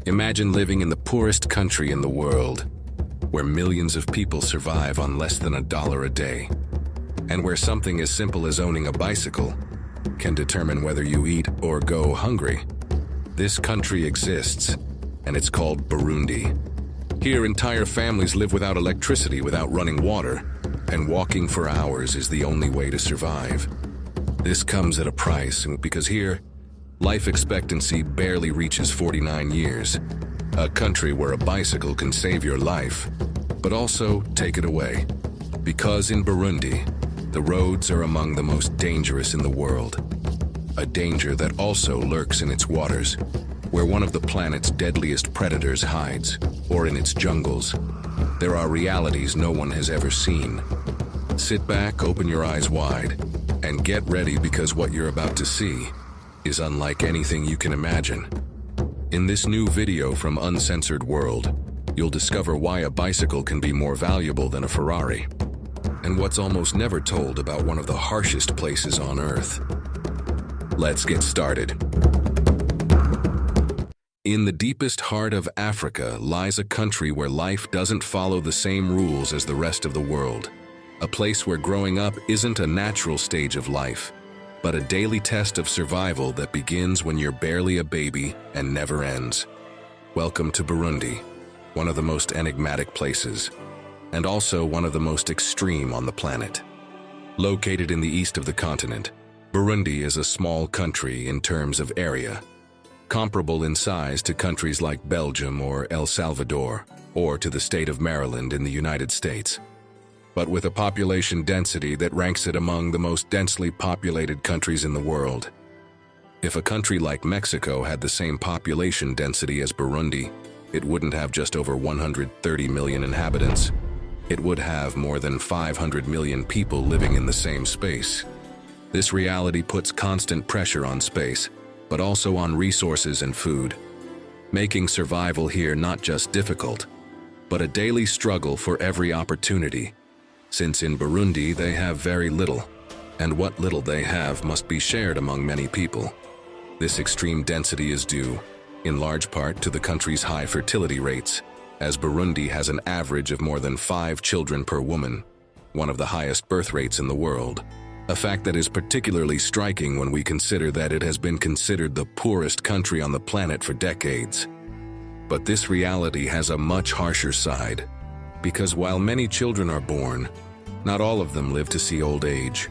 Imagine living in the poorest country in the world, where millions of people survive on less than $1 a day, and where something as simple as owning a bicycle can determine whether you eat or go hungry. This country exists, and it's called Burundi. Here, entire families live without electricity, without running water, and walking for hours is the only way to survive. This comes at a price, because here, life expectancy barely reaches 49 years. A country where a bicycle can save your life, but also take it away. Because in Burundi, the roads are among the most dangerous in the world. A danger that also lurks in its waters, where one of the planet's deadliest predators hides, or in its jungles. There are realities no one has ever seen. Sit back, open your eyes wide, and get ready, because what you're about to see is unlike anything you can imagine. In this new video from Uncensored World, you'll discover why a bicycle can be more valuable than a Ferrari, and what's almost never told about one of the harshest places on Earth. Let's get started. In the deepest heart of Africa lies a country where life doesn't follow the same rules as the rest of the world. A place where growing up isn't a natural stage of life, but a daily test of survival that begins when you're barely a baby and never ends. Welcome to Burundi, one of the most enigmatic places, and also one of the most extreme on the planet. Located in the east of the continent, Burundi is a small country in terms of area, comparable in size to countries like Belgium or El Salvador, or to the state of Maryland in the United States, but with a population density that ranks it among the most densely populated countries in the world. If a country like Mexico had the same population density as Burundi, it wouldn't have just over 130 million inhabitants. It would have more than 500 million people living in the same space. This reality puts constant pressure on space, but also on resources and food, making survival here not just difficult, but a daily struggle for every opportunity. Since in Burundi they have very little, and what little they have must be shared among many people. This extreme density is due, in large part, to the country's high fertility rates, as Burundi has an average of more than 5 children per woman, one of the highest birth rates in the world. A fact that is particularly striking when we consider that it has been considered the poorest country on the planet for decades. But this reality has a much harsher side, because while many children are born, not all of them live to see old age.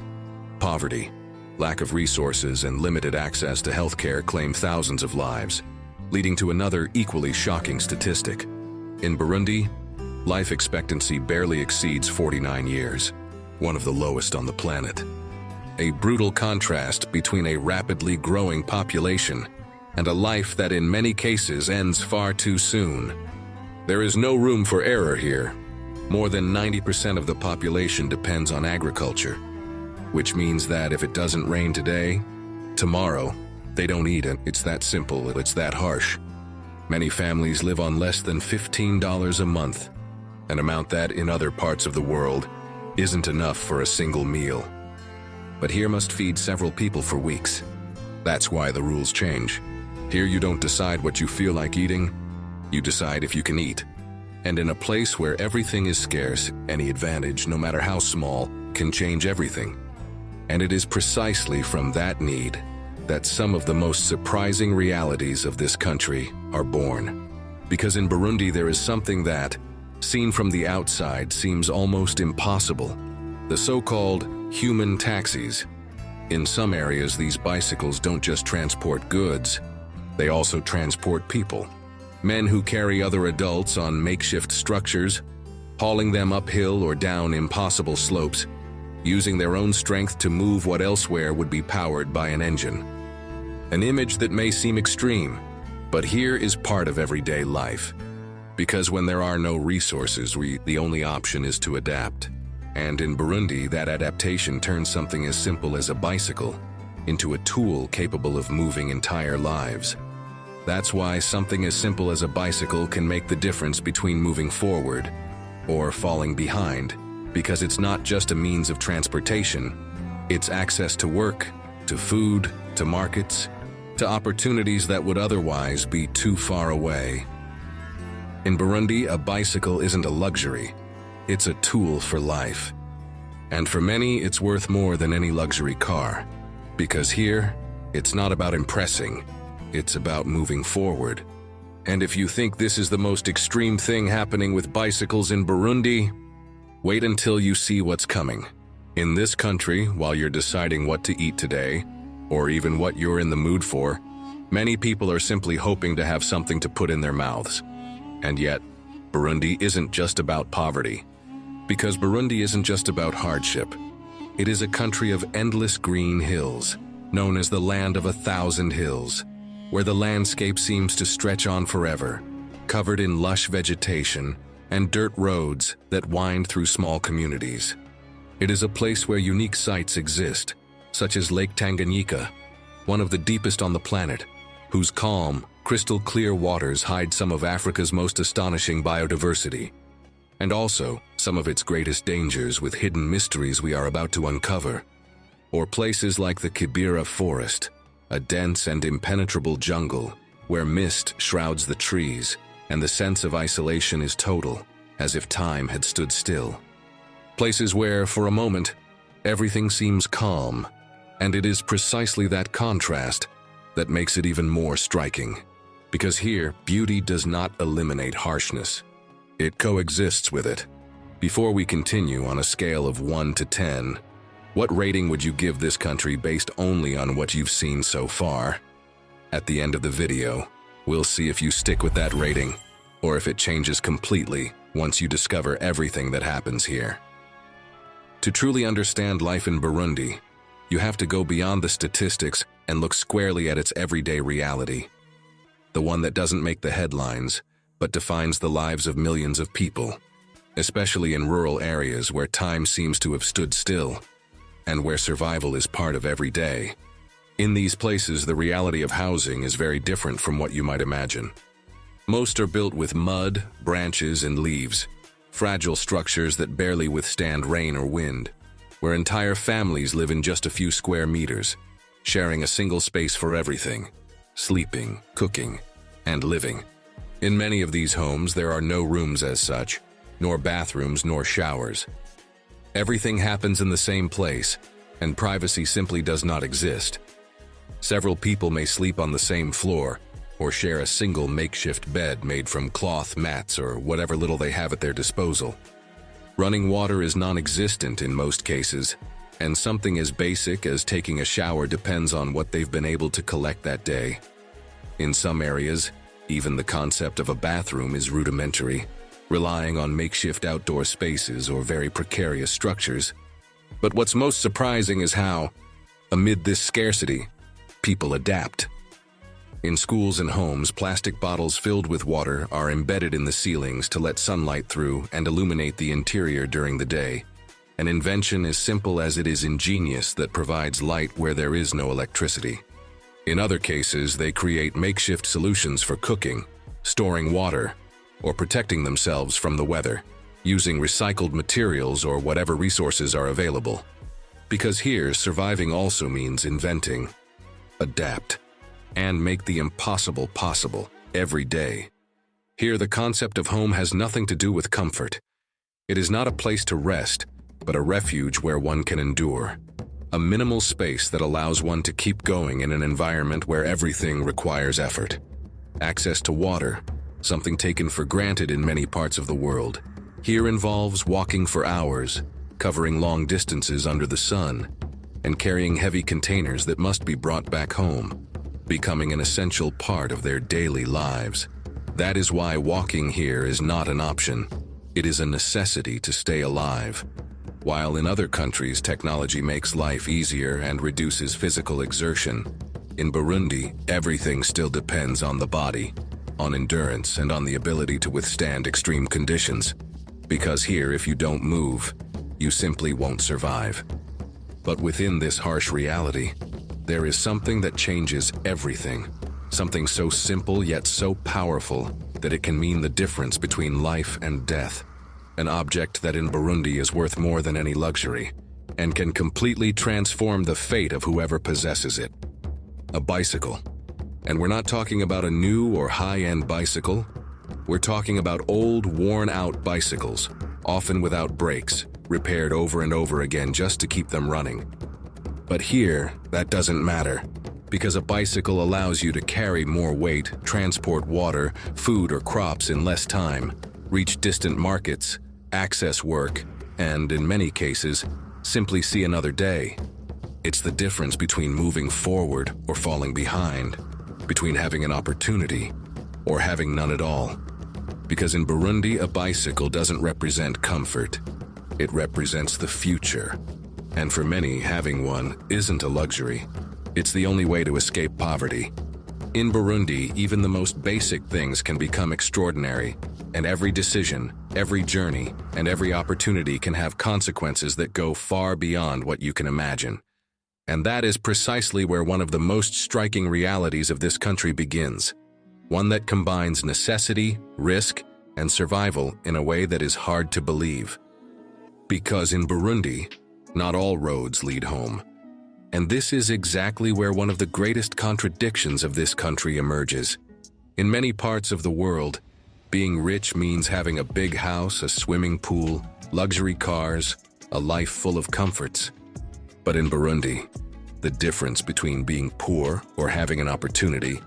Poverty, lack of resources, and limited access to healthcare claim thousands of lives, leading to another equally shocking statistic. In Burundi, life expectancy barely exceeds 49 years, one of the lowest on the planet. A brutal contrast between a rapidly growing population and a life that in many cases ends far too soon. There is no room for error here. More than 90% of the population depends on agriculture, which means that if it doesn't rain today, tomorrow, they don't eat it. It's that simple, it's that harsh. Many families live on less than $15 a month, an amount that in other parts of the world isn't enough for a single meal. But here must feed several people for weeks. That's why the rules change. Here you don't decide what you feel like eating, you decide if you can eat. And in a place where everything is scarce, any advantage, no matter how small, can change everything. And it is precisely from that need that some of the most surprising realities of this country are born. Because in Burundi there is something that, seen from the outside, seems almost impossible. The so-called human taxis. In some areas, these bicycles don't just transport goods, they also transport people. Men who carry other adults on makeshift structures, hauling them uphill or down impossible slopes, using their own strength to move what elsewhere would be powered by an engine. An image that may seem extreme, but here is part of everyday life. Because when there are no resources, the only option is to adapt. And in Burundi, that adaptation turns something as simple as a bicycle into a tool capable of moving entire lives. That's why something as simple as a bicycle can make the difference between moving forward or falling behind, because it's not just a means of transportation, it's access to work, to food, to markets, to opportunities that would otherwise be too far away. In Burundi, a bicycle isn't a luxury, it's a tool for life. And for many, it's worth more than any luxury car. Because here, it's not about impressing, it's about moving forward. And if you think this is the most extreme thing happening with bicycles in Burundi, wait until you see what's coming. In this country, while you're deciding what to eat today, or even what you're in the mood for, many people are simply hoping to have something to put in their mouths. And yet, Burundi isn't just about poverty. Because Burundi isn't just about hardship. It is a country of endless green hills, known as the land of 1,000 hills, where the landscape seems to stretch on forever, covered in lush vegetation and dirt roads that wind through small communities. It is a place where unique sights exist, such as Lake Tanganyika, one of the deepest on the planet, whose calm, crystal-clear waters hide some of Africa's most astonishing biodiversity, and also some of its greatest dangers with hidden mysteries we are about to uncover. Or places like the Kibera forest, a dense and impenetrable jungle where mist shrouds the trees and the sense of isolation is total, as if time had stood still. Places where, for a moment, everything seems calm, and it is precisely that contrast that makes it even more striking. Because here, beauty does not eliminate harshness. It coexists with it. Before we continue, on a scale of 1 to 10, what rating would you give this country based only on what you've seen so far? At the end of the video, we'll see if you stick with that rating, or if it changes completely once you discover everything that happens here. To truly understand life in Burundi, you have to go beyond the statistics and look squarely at its everyday reality. The one that doesn't make the headlines, but defines the lives of millions of people, especially in rural areas where time seems to have stood still, and where survival is part of every day. In these places, the reality of housing is very different from what you might imagine. Most are built with mud, branches, and leaves, fragile structures that barely withstand rain or wind, where entire families live in just a few square meters, sharing a single space for everything: sleeping, cooking, and living. In many of these homes, there are no rooms as such, nor bathrooms nor showers. Everything happens in the same place, and privacy simply does not exist. Several people may sleep on the same floor, or share a single makeshift bed made from cloth, mats, or whatever little they have at their disposal. Running water is non-existent in most cases, and something as basic as taking a shower depends on what they've been able to collect that day. In some areas, even the concept of a bathroom is rudimentary, relying on makeshift outdoor spaces or very precarious structures. But what's most surprising is how, amid this scarcity, people adapt. In schools and homes, plastic bottles filled with water are embedded in the ceilings to let sunlight through and illuminate the interior during the day. An invention as simple as it is ingenious that provides light where there is no electricity. In other cases, they create makeshift solutions for cooking, storing water, or protecting themselves from the weather, using recycled materials or whatever resources are available. Because here, surviving also means inventing, adapt, and make the impossible possible every day. Here, the concept of home has nothing to do with comfort. It is not a place to rest, but a refuge where one can endure. A minimal space that allows one to keep going in an environment where everything requires effort. Access to water, something taken for granted in many parts of the world, here involves walking for hours, covering long distances under the sun, and carrying heavy containers that must be brought back home, becoming an essential part of their daily lives. That is why walking here is not an option. It is a necessity to stay alive. While in other countries technology makes life easier and reduces physical exertion, in Burundi, everything still depends on the body, on endurance, and on the ability to withstand extreme conditions. Because here, if you don't move, you simply won't survive. But within this harsh reality, there is something that changes everything. Something so simple yet so powerful that it can mean the difference between life and death. An object that in Burundi is worth more than any luxury, and can completely transform the fate of whoever possesses it. A bicycle, And we're not talking about a new or high-end bicycle. We're talking about old, worn-out bicycles, often without brakes, repaired over and over again just to keep them running. But here, that doesn't matter, because a bicycle allows you to carry more weight, transport water, food, or crops in less time, reach distant markets, access work, and, in many cases, simply see another day. It's the difference between moving forward or falling behind, between having an opportunity or having none at all. Because in Burundi, a bicycle doesn't represent comfort. It represents the future. And for many, having one isn't a luxury. It's the only way to escape poverty. In Burundi, even the most basic things can become extraordinary, and every decision, every journey, and every opportunity can have consequences that go far beyond what you can imagine. And that is precisely where one of the most striking realities of this country begins. One that combines necessity, risk, and survival in a way that is hard to believe. Because in Burundi, not all roads lead home. And this is exactly where one of the greatest contradictions of this country emerges. In many parts of the world, being rich means having a big house, a swimming pool, luxury cars, a life full of comforts. But in Burundi, the difference between being poor or having an opportunity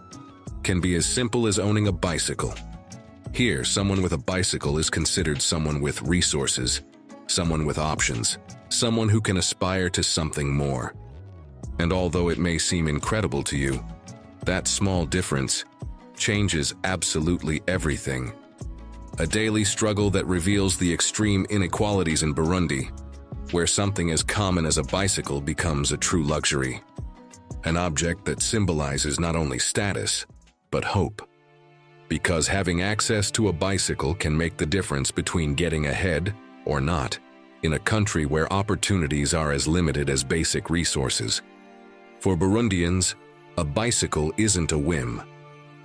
can be as simple as owning a bicycle. Here, someone with a bicycle is considered someone with resources, someone with options, someone who can aspire to something more. And although it may seem incredible to you, that small difference changes absolutely everything. A daily struggle that reveals the extreme inequalities in Burundi, where something as common as a bicycle becomes a true luxury. An object that symbolizes not only status, but hope. Because having access to a bicycle can make the difference between getting ahead or not, in a country where opportunities are as limited as basic resources. For Burundians, a bicycle isn't a whim.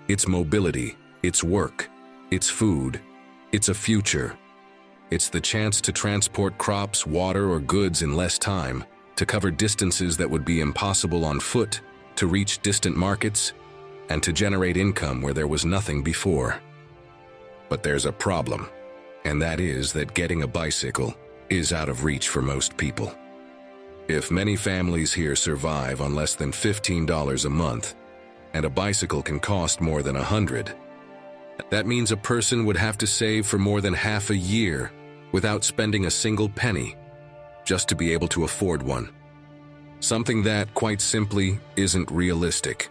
It's mobility, it's work, it's food, it's a future. It's the chance to transport crops, water, or goods in less time, to cover distances that would be impossible on foot, to reach distant markets, and to generate income where there was nothing before. But there's a problem, and that is that getting a bicycle is out of reach for most people. If many families here survive on less than $15 a month, and a bicycle can cost more than $100, that means a person would have to save for more than half a year without spending a single penny, just to be able to afford one. Something that, quite simply, isn't realistic.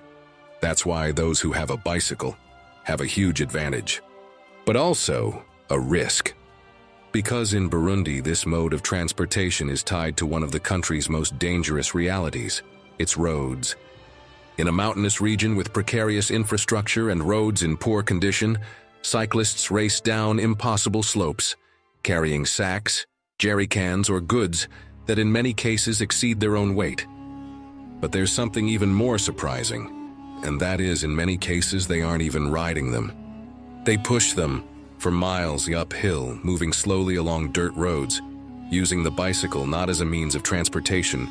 That's why those who have a bicycle have a huge advantage, but also a risk. Because in Burundi, this mode of transportation is tied to one of the country's most dangerous realities, its roads. In a mountainous region with precarious infrastructure and roads in poor condition, cyclists race down impossible slopes, carrying sacks, jerry cans, or goods that in many cases exceed their own weight. But there's something even more surprising, and that is, in many cases, they aren't even riding them. They push them for miles uphill, moving slowly along dirt roads, using the bicycle not as a means of transportation,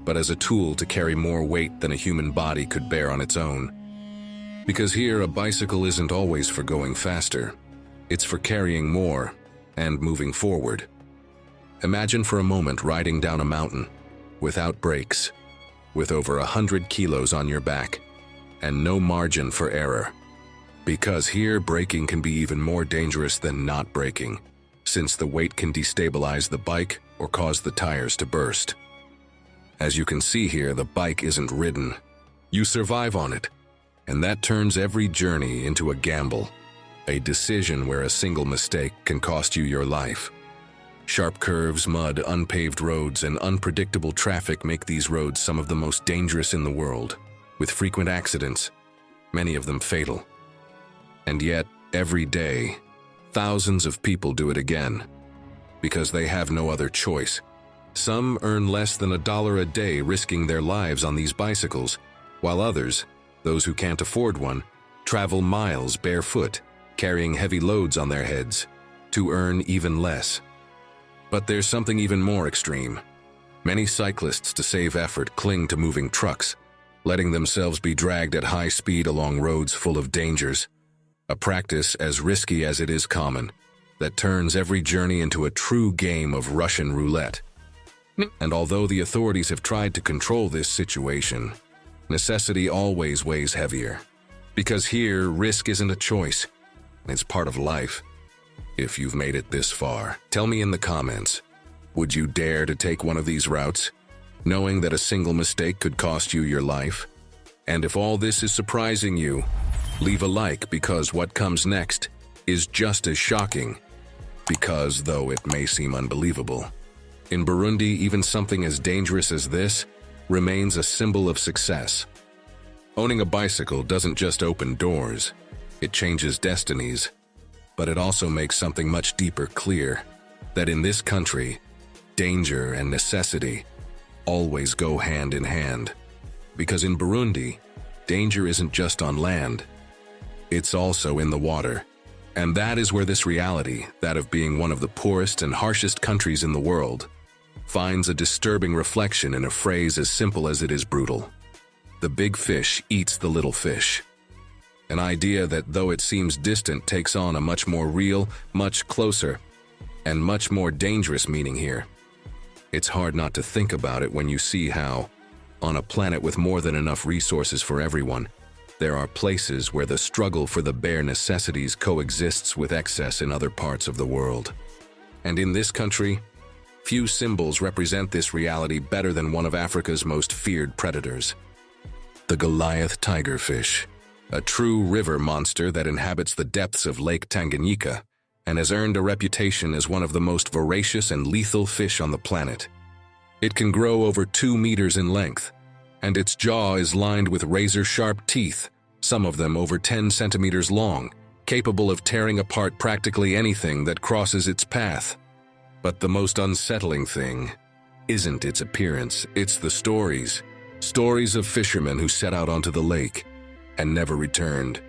but as a tool to carry more weight than a human body could bear on its own. Because here, a bicycle isn't always for going faster. It's for carrying more and moving forward. Imagine for a moment riding down a mountain, without brakes, with over 100 kilos on your back, and no margin for error. Because here, braking can be even more dangerous than not braking, since the weight can destabilize the bike or cause the tires to burst. As you can see here, the bike isn't ridden. You survive on it, and that turns every journey into a gamble, a decision where a single mistake can cost you your life. Sharp curves, mud, unpaved roads, and unpredictable traffic make these roads some of the most dangerous in the world, with frequent accidents, many of them fatal. And yet, every day, thousands of people do it again, because they have no other choice. Some earn less than $1 a day risking their lives on these bicycles, while others, those who can't afford one, travel miles barefoot, carrying heavy loads on their heads, to earn even less. But there's something even more extreme. Many cyclists, to save effort, cling to moving trucks, letting themselves be dragged at high speed along roads full of dangers, a practice as risky as it is common, that turns every journey into a true game of Russian roulette. And although the authorities have tried to control this situation, necessity always weighs heavier. Because here, risk isn't a choice, it's part of life. If you've made it this far, tell me in the comments, would you dare to take one of these routes, knowing that a single mistake could cost you your life? And if all this is surprising you, leave a like, because what comes next is just as shocking, because though it may seem unbelievable, in Burundi, even something as dangerous as this remains a symbol of success. Owning a bicycle doesn't just open doors, it changes destinies, but it also makes something much deeper clear, that in this country, danger and necessity always go hand in hand. Because in Burundi, danger isn't just on land, it's also in the water. And that is where this reality, that of being one of the poorest and harshest countries in the world, finds a disturbing reflection in a phrase as simple as it is brutal. The big fish eats the little fish. An idea that, though it seems distant, takes on a much more real, much closer, and much more dangerous meaning here. It's hard not to think about it when you see how, on a planet with more than enough resources for everyone, there are places where the struggle for the bare necessities coexists with excess in other parts of the world. And in this country, few symbols represent this reality better than one of Africa's most feared predators, the Goliath tigerfish, a true river monster that inhabits the depths of Lake Tanganyika and has earned a reputation as one of the most voracious and lethal fish on the planet. It can grow over 2 meters in length, and its jaw is lined with razor-sharp teeth, some of them over 10 centimeters long, capable of tearing apart practically anything that crosses its path. But the most unsettling thing isn't its appearance, it's the stories. Stories of fishermen who set out onto the lake and never returned.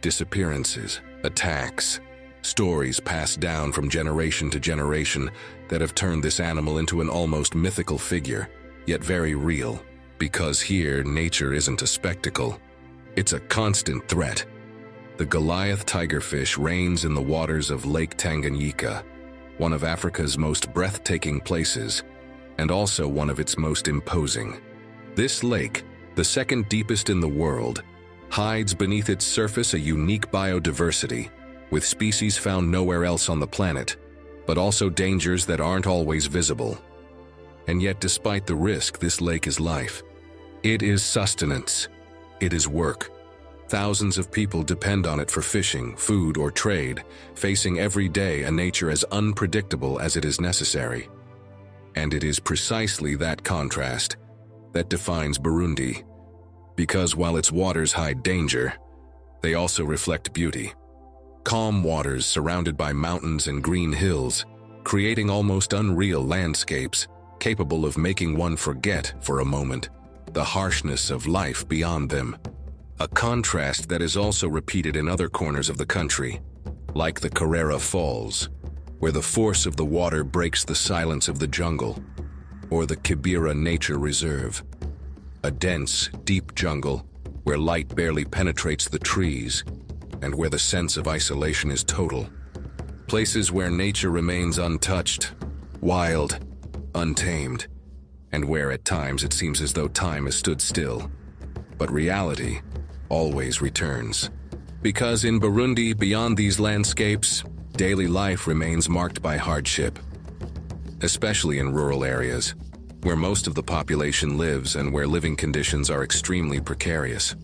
Disappearances, attacks, stories passed down from generation to generation that have turned this animal into an almost mythical figure, yet very real. Because here, nature isn't a spectacle, it's a constant threat. The Goliath tigerfish reigns in the waters of Lake Tanganyika, one of Africa's most breathtaking places, and also one of its most imposing. This lake, the second deepest in the world, hides beneath its surface a unique biodiversity, with species found nowhere else on the planet, but also dangers that aren't always visible. And yet, despite the risk, this lake is life. It is sustenance. It is work. Thousands of people depend on it for fishing, food, or trade, facing every day a nature as unpredictable as it is necessary. And it is precisely that contrast that defines Burundi, because while its waters hide danger, they also reflect beauty. Calm waters surrounded by mountains and green hills, creating almost unreal landscapes, capable of making one forget, for a moment, the harshness of life beyond them. A contrast that is also repeated in other corners of the country, like the Carrera Falls, where the force of the water breaks the silence of the jungle, or the Kibera Nature Reserve, a dense, deep jungle where light barely penetrates the trees and where the sense of isolation is total. Places where nature remains untouched, wild, untamed, and where at times it seems as though time has stood still. But reality always returns. Because in Burundi, beyond these landscapes, daily life remains marked by hardship, especially in rural areas, where most of the population lives and where living conditions are extremely precarious.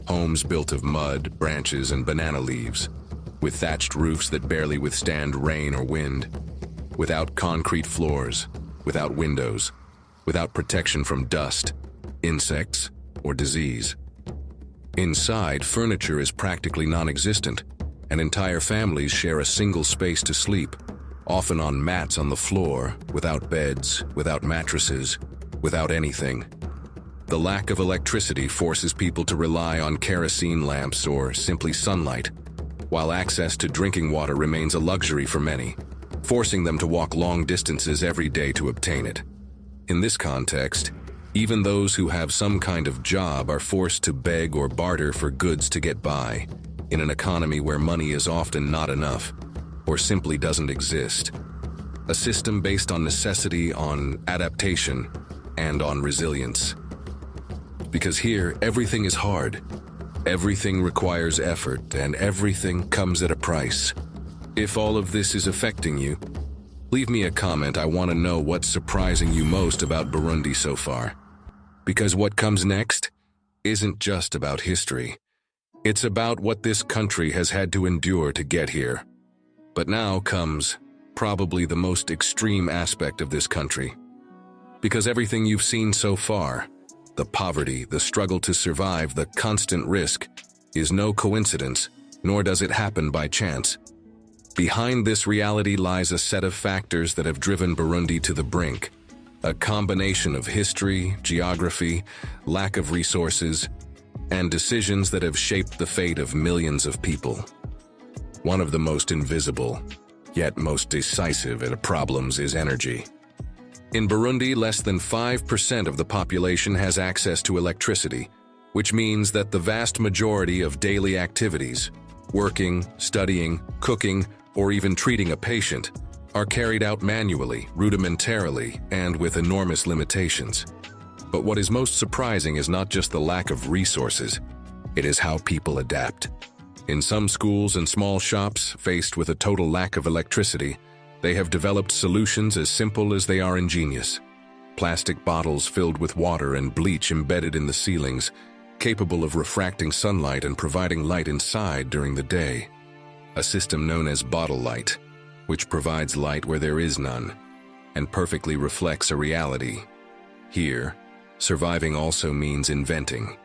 Homes built of mud, branches, and banana leaves, with thatched roofs that barely withstand rain or wind, without concrete floors, without windows, without protection from dust, insects, or disease. Inside, furniture is practically non-existent, and entire families share a single space to sleep, often on mats on the floor, without beds, without mattresses, without anything. The lack of electricity forces people to rely on kerosene lamps or simply sunlight, while access to drinking water remains a luxury for many, forcing them to walk long distances every day to obtain it. In this context, Even those who have some kind of job are forced to beg or barter for goods to get by, in an economy where money is often not enough, or simply doesn't exist. A system based on necessity, on adaptation, and on resilience. Because here, everything is hard. Everything requires effort, and everything comes at a price. If all of this is affecting you, leave me a comment. I want to know what's surprising you most about Burundi so far. Because what comes next isn't just about history. It's about what this country has had to endure to get here. But now comes probably the most extreme aspect of this country. Because everything you've seen so far, the poverty, the struggle to survive, the constant risk, is no coincidence, nor does it happen by chance. Behind this reality lies a set of factors that have driven Burundi to the brink. A combination of history, geography, lack of resources, and decisions that have shaped the fate of millions of people. One of the most invisible, yet most decisive problems is energy. In Burundi, less than 5% of the population has access to electricity, which means that the vast majority of daily activities, working, studying, cooking, or even treating a patient, are carried out manually, rudimentarily, and with enormous limitations. But what is most surprising is not just the lack of resources, it is how people adapt. In some schools and small shops, faced with a total lack of electricity, they have developed solutions as simple as they are ingenious. Plastic bottles filled with water and bleach embedded in the ceilings, capable of refracting sunlight and providing light inside during the day. A system known as bottle light, which provides light where there is none, and perfectly reflects a reality. Here, surviving also means inventing,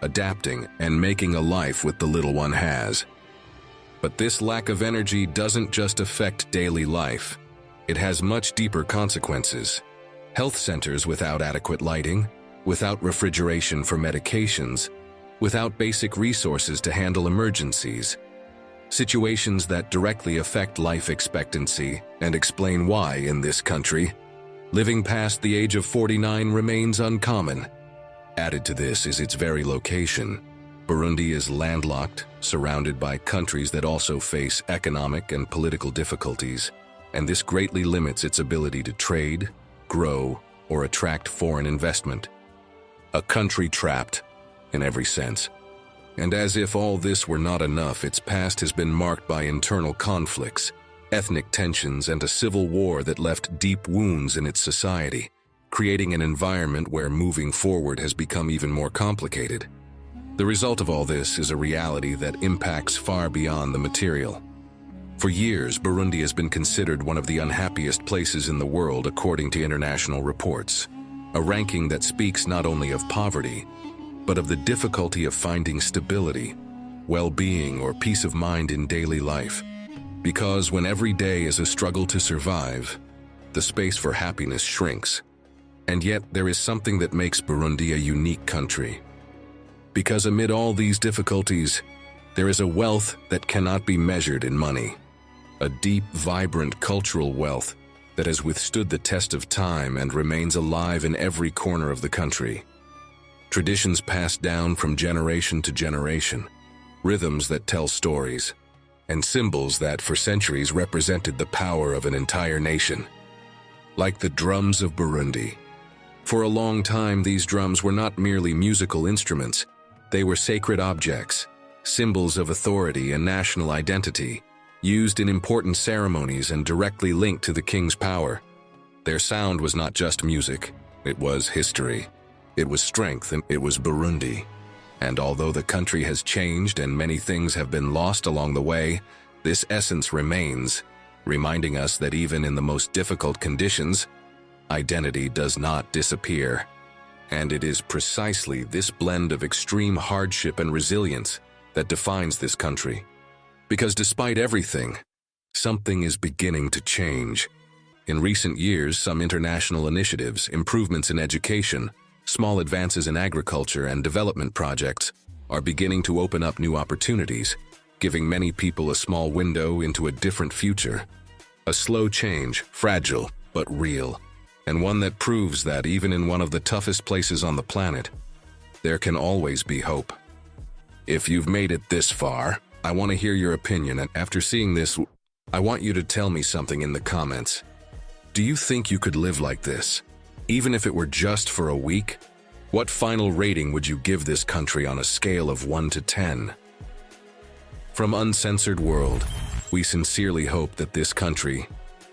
adapting, and making a life with the little one has. But this lack of energy doesn't just affect daily life. It has much deeper consequences. Health centers without adequate lighting, without refrigeration for medications, without basic resources to handle emergencies. Situations that directly affect life expectancy and explain why, in this country, living past the age of 49 remains uncommon. Added to this is its very location. Burundi is landlocked, surrounded by countries that also face economic and political difficulties, and this greatly limits its ability to trade, grow, or attract foreign investment. A country trapped, in every sense. And as if all this were not enough, its past has been marked by internal conflicts, ethnic tensions, and a civil war that left deep wounds in its society, creating an environment where moving forward has become even more complicated. The result of all this is a reality that impacts far beyond the material. For years, Burundi has been considered one of the unhappiest places in the world according to international reports, a ranking that speaks not only of poverty, but of the difficulty of finding stability, well-being, or peace of mind in daily life. Because when every day is a struggle to survive, the space for happiness shrinks. And yet there is something that makes Burundi a unique country. Because amid all these difficulties, there is a wealth that cannot be measured in money. A deep, vibrant cultural wealth that has withstood the test of time and remains alive in every corner of the country. Traditions passed down from generation to generation, rhythms that tell stories, and symbols that for centuries represented the power of an entire nation. Like the drums of Burundi. For a long time, these drums were not merely musical instruments, they were sacred objects, symbols of authority and national identity, used in important ceremonies and directly linked to the king's power. Their sound was not just music, it was history. It was strength, and it was Burundi. And although the country has changed and many things have been lost along the way, this essence remains, reminding us that even in the most difficult conditions, identity does not disappear. And it is precisely this blend of extreme hardship and resilience that defines this country. Because despite everything, something is beginning to change. In recent years, some international initiatives, improvements in education, small advances in agriculture and development projects are beginning to open up new opportunities, giving many people a small window into a different future. A slow change, fragile but real. and one that proves that even in one of the toughest places on the planet, there can always be hope. If you've made it this far, I want to hear your opinion, and after seeing this, I want you to tell me something in the comments. Do you think you could live like this, even if it were just for a week? What final rating would you give this country on a scale of 1 to 10? From Uncensored World, we sincerely hope that this country,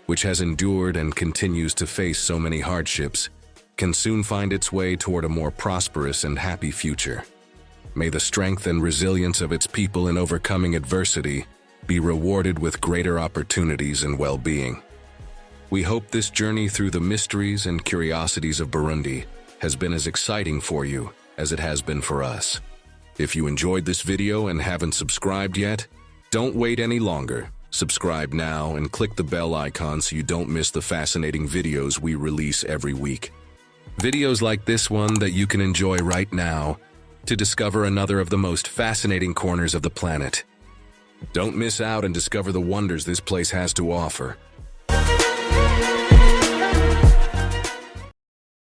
which has endured and continues to face so many hardships, can soon find its way toward a more prosperous and happy future. May the strength and resilience of its people in overcoming adversity be rewarded with greater opportunities and well-being. We hope this journey through the mysteries and curiosities of Burundi has been as exciting for you as it has been for us. If you enjoyed this video and haven't subscribed yet, don't wait any longer. Subscribe now and click the bell icon so you don't miss the fascinating videos we release every week. Videos like this one that you can enjoy right now to discover another of the most fascinating corners of the planet. Don't miss out and discover the wonders this place has to offer.